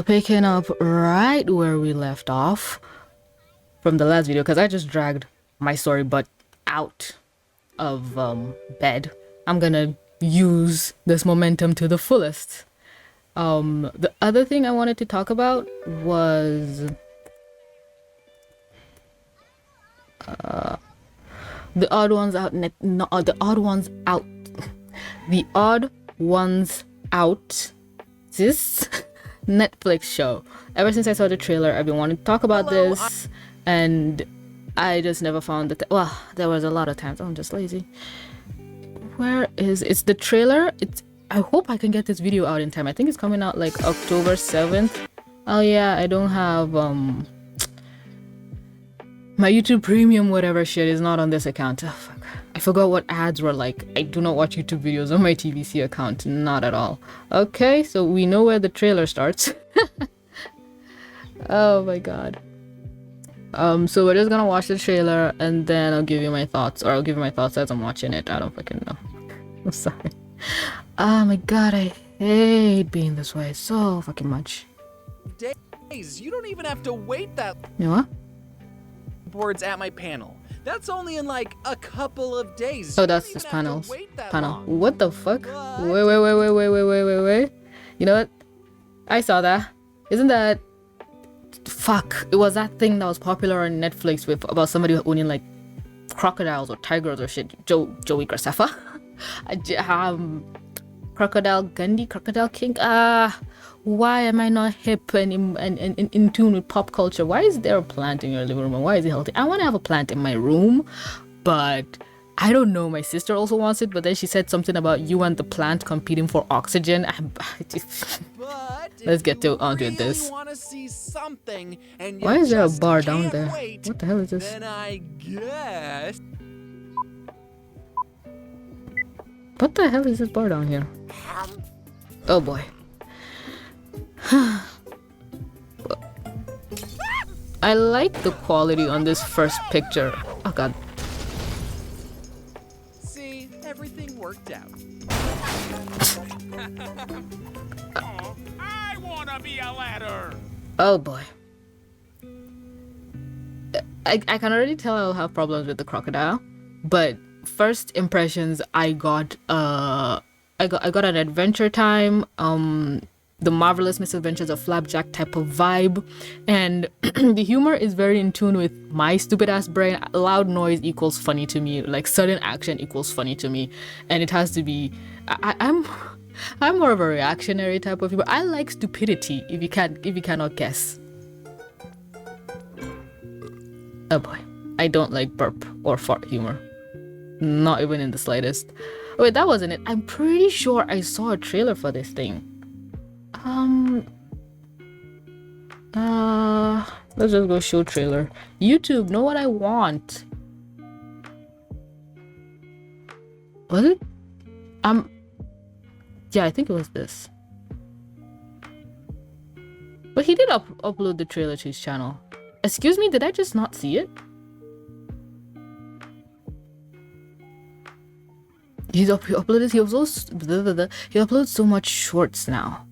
Picking up right where we left off from the last video, because I just dragged my story butt out of bed. I'm gonna use this momentum to the fullest. The other thing I wanted to talk about was the odd ones out the odd ones out the odd ones out this Netflix show. Ever since I saw the trailer, I've been wanting to talk about this, and I just never found that. Well, there was a lot of times I'm just lazy. Where is it's the trailer? I hope I can get this video out in time. I think it's coming out like October 7th. Oh yeah, I don't have my YouTube Premium whatever shit is not on this account. Oh, fuck. I forgot what ads were like. I do not watch YouTube videos on my TVC account. Not at all. Okay, so we know where the trailer starts. Oh my god. So we're just gonna watch the trailer and then I'll give you my thoughts. Or I'll give you my thoughts as I'm watching it. I don't fucking know. I'm sorry. Oh my god, I hate being this way so fucking much. Days, you don't even have to wait that You know what? boards at my panel. That's only in like a couple of days. Oh, that's this panel. What the fuck? Wait. You know what? I saw that. Isn't that... Fuck. It was that thing that was popular on Netflix with about somebody owning like crocodiles or tigers or shit. Joey Graceffa. Crocodile Gandhi, Crocodile King. Why am I not hip and in tune with pop culture? Why is there a plant in your living room and why is it healthy? I want to have a plant in my room, but I don't know. My sister also wants it, but then she said something about you and the plant competing for oxygen. Let's get onto this. Why is there a bar down there? What the hell is this? Then I guess. What the hell is this bar down here? Oh boy. I like the quality on this first picture. Oh god. See, everything worked out. I wanna be a ladder. Oh boy. I can already tell I'll have problems with the crocodile, but first impressions I got an Adventure Time, the Marvelous Misadventures of Flapjack type of vibe, and the humor is very in tune with my stupid ass brain. Loud noise equals funny to me, like sudden action equals funny to me, and it has to be I'm more of a reactionary type of humor. I like stupidity if you cannot guess. Oh boy, I don't like burp or fart humor. Not even in the slightest. Oh, wait, that wasn't it. I'm pretty sure I saw a trailer for this thing. Let's just go show trailer. YouTube, know what I want. Was it? Yeah, I think it was this. But he did upload the trailer to his channel. Excuse me, did I just not see it? He uploads so much shorts now.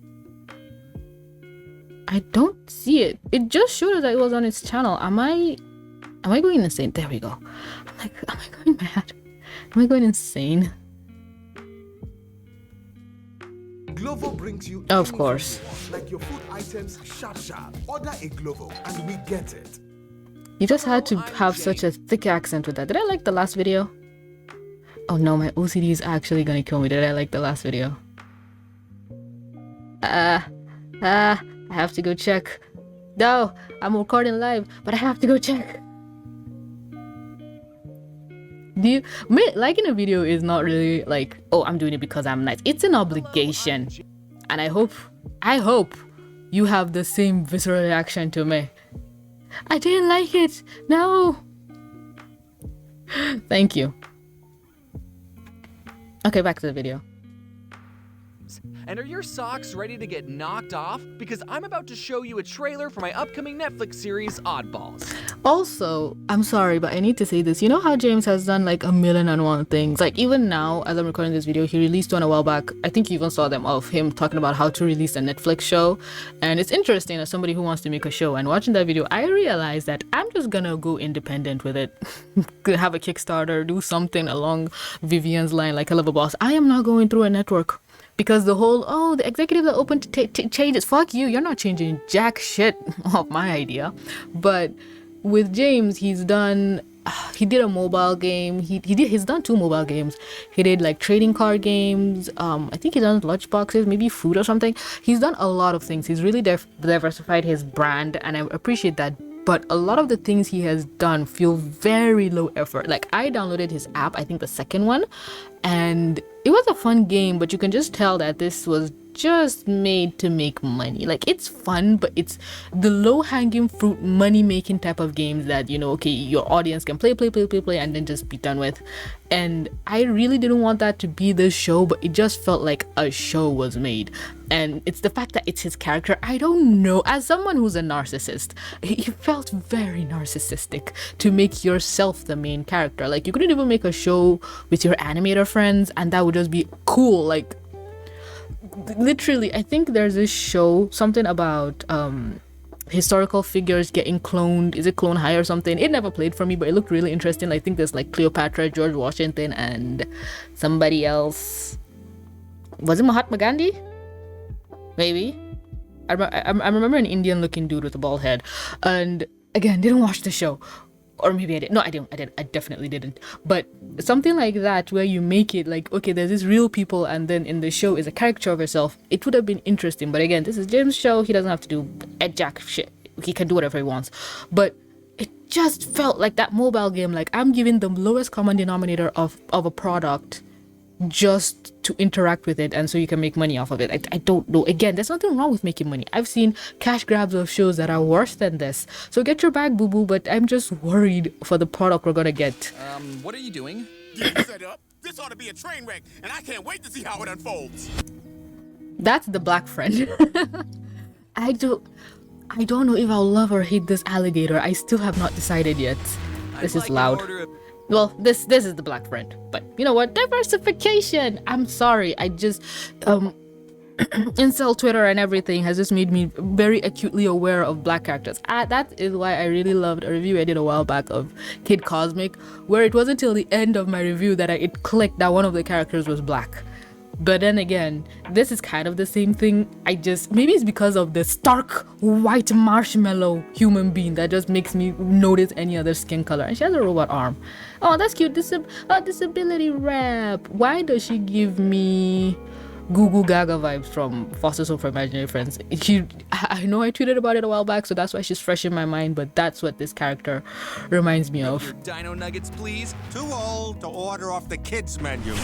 I don't see it. It just showed that it was on his channel. Am I going insane? There we go. I'm like, am I going mad? Am I going insane? Glovo brings you of course. Like your food items sharp. Order a Glovo and we get it. You just had to have such a thick accent with that. Did I like the last video? Oh no, my OCD is actually gonna kill me. Did I like the last video? I have to go check. No, I'm recording live, but I have to go check. Liking a video is not really like, oh, I'm doing it because I'm nice. It's an obligation. And I hope you have the same visceral reaction to me. I didn't like it. No. Thank you. Okay, back to the video. boards? And are your socks ready to get knocked off? Because I'm about to show you a trailer for my upcoming Netflix series, Oddballs. Also, I'm sorry, but I need to say this. You know how James has done like 1,000,001 things? Like even now, as I'm recording this video, he released one a while back. I think you even saw them of him talking about how to release a Netflix show. And it's interesting as somebody who wants to make a show. And watching that video, I realized that I'm just gonna go independent with it. Have a Kickstarter, do something along Vivian's line like a lover boss. I am not going through a network. Because the whole, the executives are open to changes. Fuck you, you're not changing jack shit of my idea. But with James, he did a mobile game. He's done 2 mobile games. He did like trading card games. I think he's done lunchboxes, maybe food or something. He's done a lot of things. He's really diversified his brand, and I appreciate that. But a lot of the things he has done feel very low effort. Like I downloaded his app, I think the second one, and it was a fun game, but you can just tell that this was just made to make money. Like it's fun, but it's the low-hanging fruit money-making type of games that, you know, okay, your audience can play and then just be done with. And I really didn't want that to be the show, but it just felt like a show was made. And it's the fact that it's his character. I don't know, as someone who's a narcissist, it felt very narcissistic to make yourself the main character. Like you couldn't even make a show with your animator friends and that would just be cool. Like literally, I think there's this show, something about historical figures getting cloned. Is it Clone High or something? It never played for me, but it looked really interesting. I think there's like Cleopatra, George Washington, and somebody else. Was it Mahatma Gandhi? Maybe. I remember an Indian looking dude with a bald head. And again, didn't watch the show. Or maybe I did. No, I didn't. I definitely didn't. But something like that where you make it like, okay, there's these real people and then in the show is a caricature of yourself. It would have been interesting. But again, this is James' show. He doesn't have to do jack shit. He can do whatever he wants. But it just felt like that mobile game. Like I'm giving the lowest common denominator of a product just to interact with it and so you can make money off of it. I don't know. Again, there's nothing wrong with making money. I've seen cash grabs of shows that are worse than this. So get your bag, boo-boo, but I'm just worried for the product we're gonna get. What are you doing? Get set up. This ought to be a train wreck, and I can't wait to see how it unfolds. That's the black friend. I don't know if I'll love or hate this alligator. I still have not decided yet. This is loud. Well, this is the black friend, but you know what? Diversification. I'm sorry. I just incel Twitter and everything has just made me very acutely aware of black characters. That is why I really loved a review I did a while back of Kid Cosmic, where it wasn't until the end of my review that it clicked that one of the characters was black. But then again, this is kind of the same thing. Maybe it's because of the stark white marshmallow human being that just makes me notice any other skin color. And she has a robot arm. Oh, that's cute. Disability rap. Why does she give me Goo Goo Gaga vibes from Foster's Home for Imaginary Friends? I know I tweeted about it a while back, so that's why she's fresh in my mind, but that's what this character reminds me of. Your dino nuggets, please. Too old to order off the kids' menu.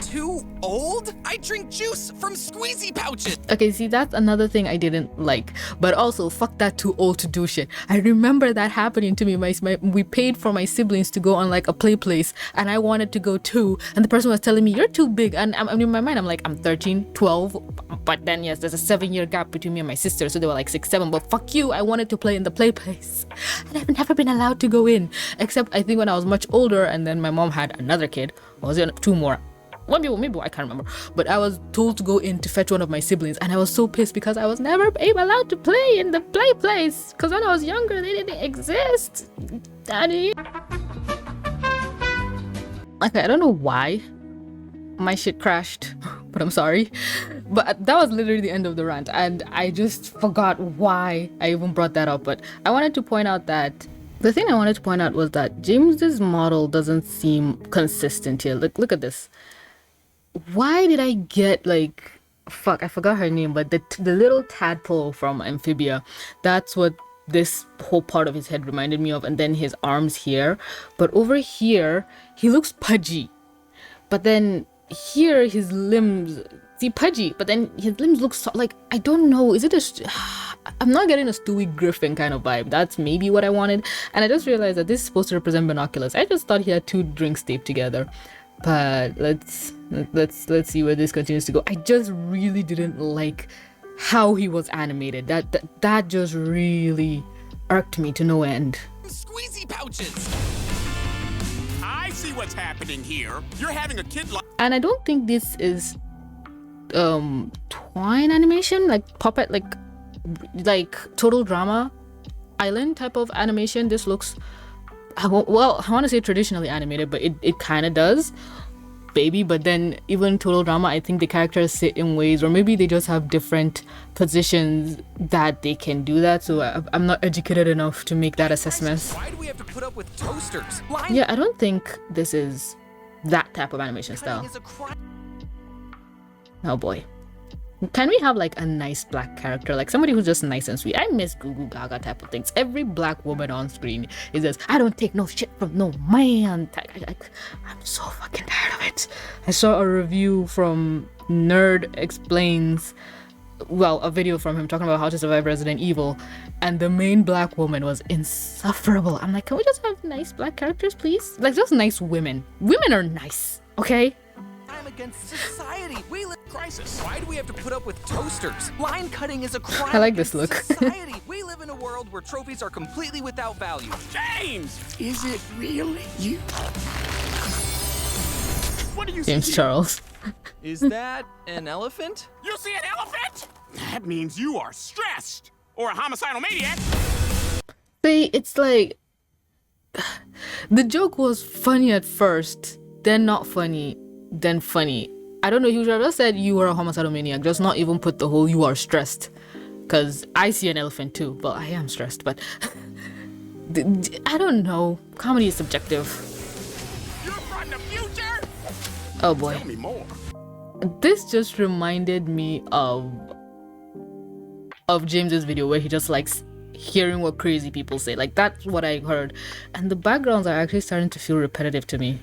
Too old? I drink juice from squeezy pouches. Okay, see, that's another thing I didn't like. But also, fuck that too old to do shit. I remember that happening to me. We paid for my siblings to go on like a play place, and I wanted to go too. And the person was telling me, you're too big. And I'm in my mind, I'm like, I'm 13, 12. But then, yes, there's a 7-year gap between me and my sister. So they were like 6, 7. But fuck you, I wanted to play in the play place. And I've never been allowed to go in. Except I think when I was much older, and then my mom had another kid. Or was it 2 more? Maybe I can't remember, but I was told to go in to fetch one of my siblings, and I was so pissed because I was never allowed to play in the play place, because when I was younger they didn't exist. Daddy. Okay, I don't know why my shit crashed, but I'm sorry. But that was literally the end of the rant, and I just forgot why I even brought that up. But I wanted to point out that the thing I wanted to point out was that James's model doesn't seem consistent here. Look at this. Why did I get like, fuck, I forgot her name, but the little tadpole from Amphibia, that's what this whole part of his head reminded me of, and then his arms here. But over here, he looks pudgy. But then here, his limbs, see, pudgy, but then his limbs look so, like, I don't know, is it I'm not getting a Stewie Griffin kind of vibe. That's maybe what I wanted. And I just realized that this is supposed to represent binoculars. I just thought he had 2 drinks taped together. But let's see where this continues to go. I just really didn't like how he was animated. That just really irked me to no end. Squeezy pouches. I see what's happening here. You're having a kid like. And I don't think this is twine animation, like puppet, like Total Drama Island type of animation. This looks, I want to say traditionally animated, but it kind of does, baby. But then even Total Drama, I think the characters sit in ways, or maybe they just have different positions that they can do that. So I'm not educated enough to make that assessment. Why do we have to put up with toasters? Yeah, I don't think this is that type of animation style. Oh boy. Can we have like a nice black character, like somebody who's just nice and sweet? I miss Goo Goo Gaga type of things. Every black woman on screen is just, I don't take no shit from no man. I'm so fucking tired of it. I saw a review from Nerd Explains, well, a video from him talking about how to survive Resident Evil, and the main black woman was insufferable. I'm like, can we just have nice black characters, please? Like, just nice women. Women are nice, okay? Crime against society. We live crisis. Why do we have to put up with toasters? Line cutting is a crime. I like this against look. Society. We live in a world where trophies are completely without value. James! Is it really you? What do you James see? Charles. Is that an elephant? You see an elephant? That means you are stressed. Or a homicidal maniac. See, it's like the joke was funny at first, then not funny, then funny. I don't know, he would have just said you were a homicidal maniac, just not even put the whole you are stressed. Because I see an elephant too. Well, I am stressed, but I don't know. Comedy is subjective. You're from the future? Oh boy. Tell me more. This just reminded me of James's video where he just likes hearing what crazy people say. Like, that's what I heard. And the backgrounds are actually starting to feel repetitive to me.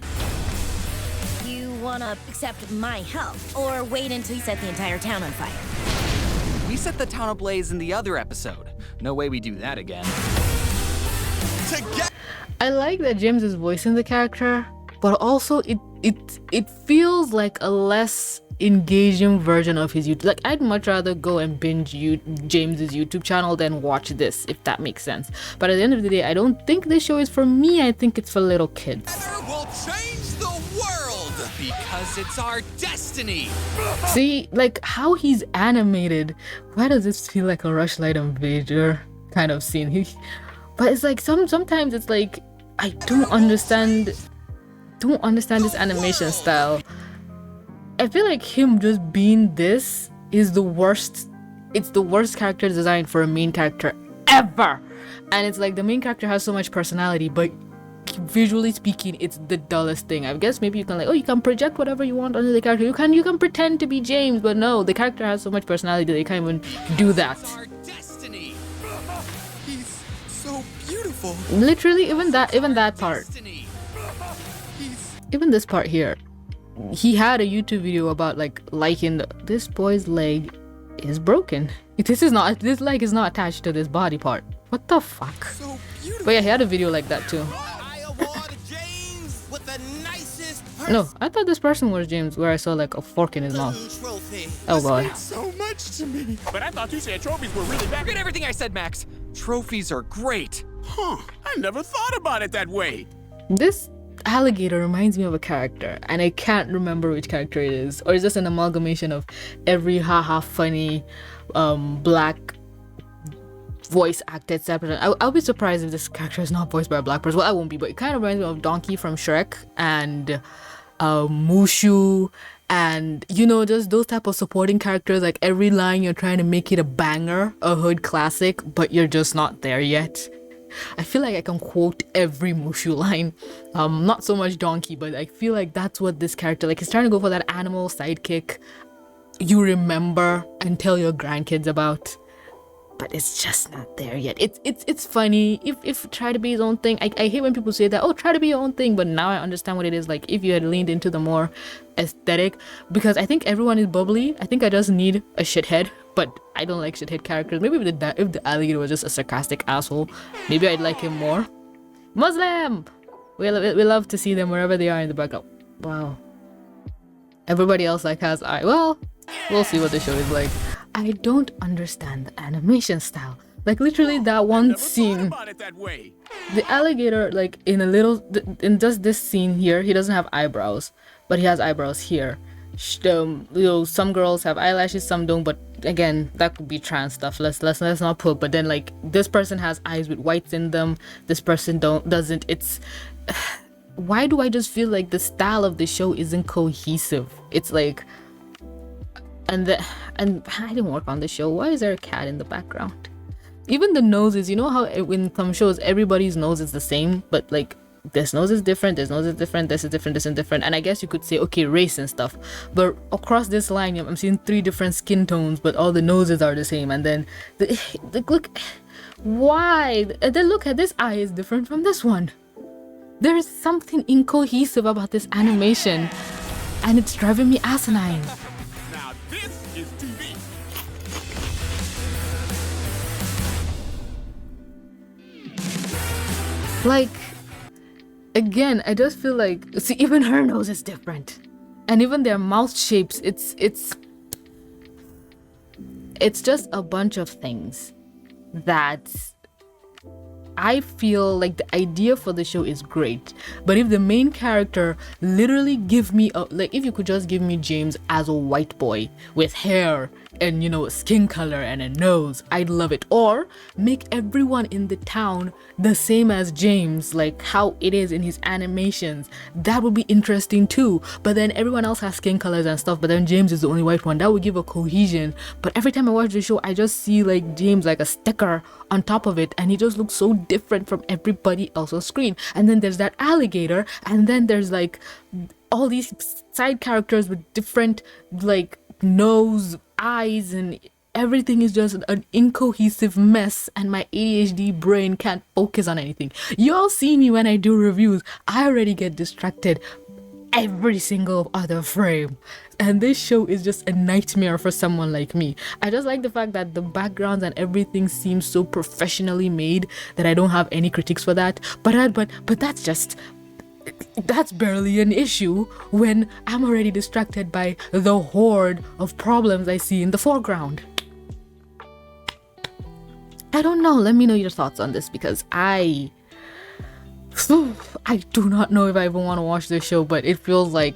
You wanna accept my help, or wait until you set the entire town on fire? We set the town ablaze in the other episode. No way we do that again. I like that James is voicing the character, but also it feels like a less engaging version of his YouTube. Like, I'd much rather go and binge James's YouTube channel than watch this, if that makes sense. But at the end of the day, I don't think this show is for me. I think it's for little kids. We'll change the world because it's our destiny. See, like how he's animated. Why does this feel like a Rushlight Invader kind of scene? But it's like sometimes it's like I don't understand this animation style. I feel like him just being this is the worst. It's the worst character design for a main character ever. And it's like the main character has so much personality, but visually speaking, it's the dullest thing. I guess maybe you can you can project whatever you want onto the character. You can pretend to be James, but no, the character has so much personality that you can't even do that. Our destiny. He's so beautiful. Literally, even that part. Even this part here. He had a YouTube video about liking this boy's leg is broken. This leg is not attached to this body part. What the fuck? So beautiful. But yeah, he had a video like that too. I award James with the nicest No, I thought this person was James, where I saw like a fork in his mouth. trophy. Oh boy. So much to me. But I thought you said trophies were really bad. Forget everything I said, Max. Trophies are great. Huh. I never thought about it that way. This alligator reminds me of a character, and I can't remember which character it is. Or is this an amalgamation of every haha funny black voice acted separate? I'll be surprised if this character is not voiced by a black person. Well, I won't be, but it kind of reminds me of Donkey from Shrek and Mushu, and just those type of supporting characters. Like every line you're trying to make it a banger, a hood classic, but you're just not there yet. I feel like I can quote every Mushu line. Not so much Donkey, but I feel like that's what this character, like, he's trying to go for that animal sidekick you remember and tell your grandkids about, but it's just not there yet. It's funny if try to be his own thing. I hate when people say that, oh, try to be your own thing, but now I understand what it is. Like, if you had leaned into the more aesthetic, because I think everyone is bubbly. I think I just need a shithead, but I don't like shithead characters. Maybe if the alligator was just a sarcastic asshole, maybe I'd like him more. Muslim! We love to see them wherever they are in the background. wow. Everybody else like has eye. Well, we'll see what the show is like. I don't understand the animation style. Like literally that one Never thought scene, about it that way. the alligator, like in just this scene here, he doesn't have eyebrows, but he has eyebrows here. Some girls have eyelashes, some don't, but again, that could be trans stuff. Let's not put. But then like this person has eyes with whites in them, this person doesn't. It's why do I just feel like the style of the show isn't cohesive? It's like, and I didn't work on the show. Why is there a cat in the background? Even the noses, you know how in some shows everybody's nose is the same, but like this nose is different, this nose is different, this is different, this is different. And I guess you could say, okay, race and stuff, but across this line I'm seeing 3 different skin tones, but all the noses are the same. And then look, why? And then look at this eye is different from this one. There is something incohesive about this animation, and it's driving me asinine. Now this is TV. Like, again, I just feel like, see, even her nose is different, and even their mouth shapes, it's just a bunch of things that I feel like the idea for the show is great, but if the main character literally give me like, if you could just give me James as a white boy with hair and, you know, skin color and a nose, I'd love it. Or make everyone in the town the same as James, like how it is in his animations. That would be interesting too. But then everyone else has skin colors and stuff, but then James is the only white one. That would give a cohesion. But every time I watch the show, I just see like James like a sticker on top of it, and he just looks so different from everybody else on screen. And then there's that alligator, and then there's like all these side characters with different like nose, eyes, and everything is just an incohesive mess, and my ADHD brain can't focus on anything. You all see me when I do reviews, I already get distracted every single other frame, and this show is just a nightmare for someone like me. I just like the fact that the backgrounds and everything seems so professionally made that I don't have any critiques for that, but that's barely an issue when I'm already distracted by the horde of problems I see in the foreground. I don't know, let me know your thoughts on this, because I do not know if I even want to watch this show, but it feels like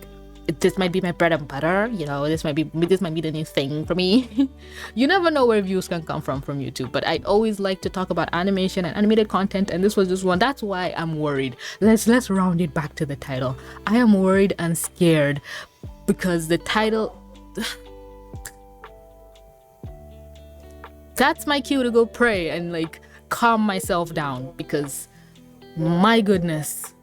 this might be my bread and butter, you know, this might be the new thing for me. You never know where views can come from YouTube, but I always like to talk about animation and animated content, and this was just one. That's why I'm worried. Let's round it back to the title. I am worried and scared because the title that's my cue to go pray and like calm myself down, because my goodness.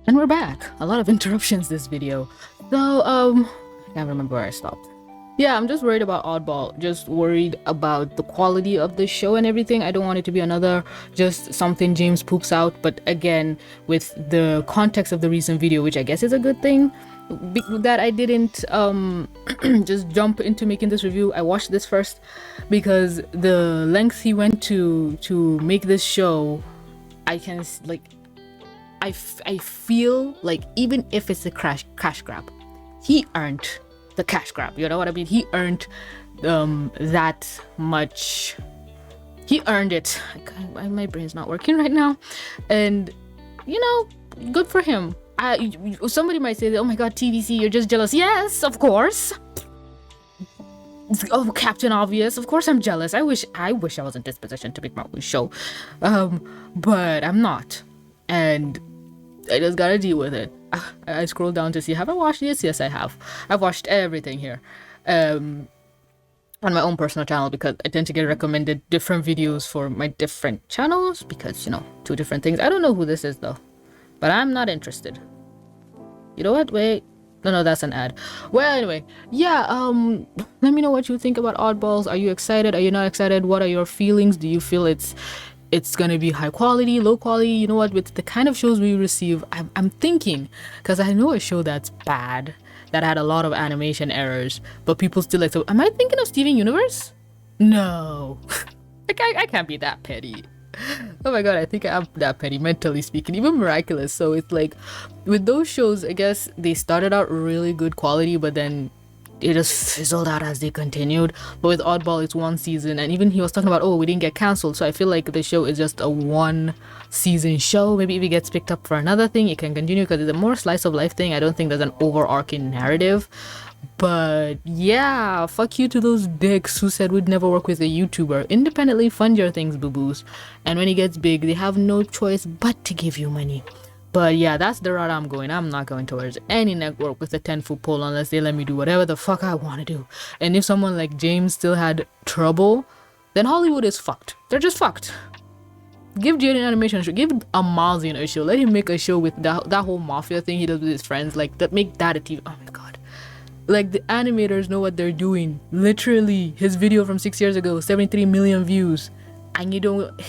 And we're back. A lot of interruptions this video. So, I can't remember where I stopped. Yeah, I'm just worried about Oddball. Just worried about the quality of the show and everything. I don't want it to be another just something James poops out. But again, with the context of the recent video, which I guess is a good thing, that I didn't just jump into making this review. I watched this first because the lengths he went to make this show, I can like, I feel like even if it's a cash grab, he earned the cash grab. You know what I mean? He earned that much. He earned it. My brain's not working right now, and you know, good for him. Somebody might say that, oh my god, TVC, you're just jealous. Yes, of course. Oh, Captain Obvious, of course I'm jealous. I wish I was in this position to make my own show, but I'm not, and I just gotta deal with it. I scrolled down to see, have I watched this? Yes, I have. I've watched everything here on my own personal channel, because I tend to get recommended different videos for my different channels, because, you know, 2 different things. I don't know who this is though, but I'm not interested. You know what? Wait. No, that's an ad. Well, anyway, yeah, let me know what you think about Oddballs. Are you excited? Are you not excited? What are your feelings? Do you feel it's gonna be high quality, low quality? You know what, with the kind of shows we receive, I'm thinking, because I know a show that's bad, that had a lot of animation errors, but people still like, so am I thinking of Steven Universe? No. I can't be that petty. Oh my god, I think I'm that petty, mentally speaking, even miraculous. So it's like with those shows, I guess they started out really good quality, but then it just fizzled out as they continued. But with Oddball, it's one season, and even he was talking about, oh, we didn't get cancelled. So I feel like the show is just a one season show. Maybe if it gets picked up for another thing, it can continue because it's a more slice of life thing. I don't think there's an overarching narrative. But yeah, fuck you to those dicks who said we'd never work with a YouTuber. Independently fund your things, boo-boos. And when it gets big, they have no choice but to give you money. But yeah, that's the route I'm going. I'm not going towards any network with a 10-foot pole unless they let me do whatever the fuck I want to do. And if someone like James still had trouble, then Hollywood is fucked. They're just fucked. Give Jaden animation a show. Give Amalzian a show. Let him make a show with that whole mafia thing he does with his friends. Like, that, make that a TV. Oh my god. Like, the animators know what they're doing. Literally, his video from 6 years ago, 73 million views. And you don't...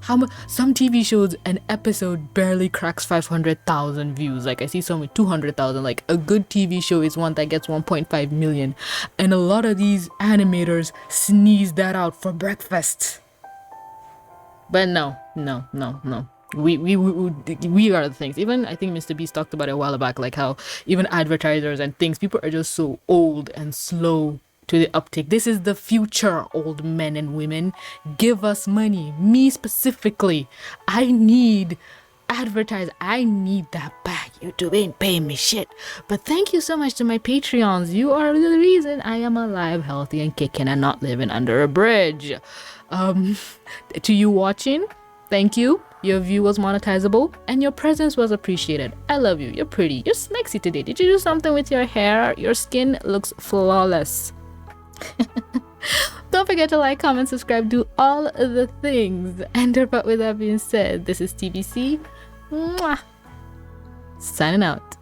How much? Some TV shows, an episode barely cracks 500,000 views. Like, I see some with 200,000. Like, a good TV show is one that gets 1.5 million. And a lot of these animators sneeze that out for breakfast. But no. We are the things. Even I think Mr. Beast talked about it a while back, like how even advertisers and things, people are just so old and slow to the uptick. This is the future, old men and women. Give us money. Me specifically, I need advertise. I need that back. YouTube ain't paying me shit. But thank you so much to my Patreons. You are the reason I am alive, healthy, and kicking, and not living under a bridge. To you watching, thank you. Your view was monetizable and your presence was appreciated. I love you. You're pretty. You're sexy today. Did you do something with your hair? Your skin looks flawless. Don't forget to like, comment, subscribe, do all of the things. And with that being said, this is TBC. Mwah. Signing out.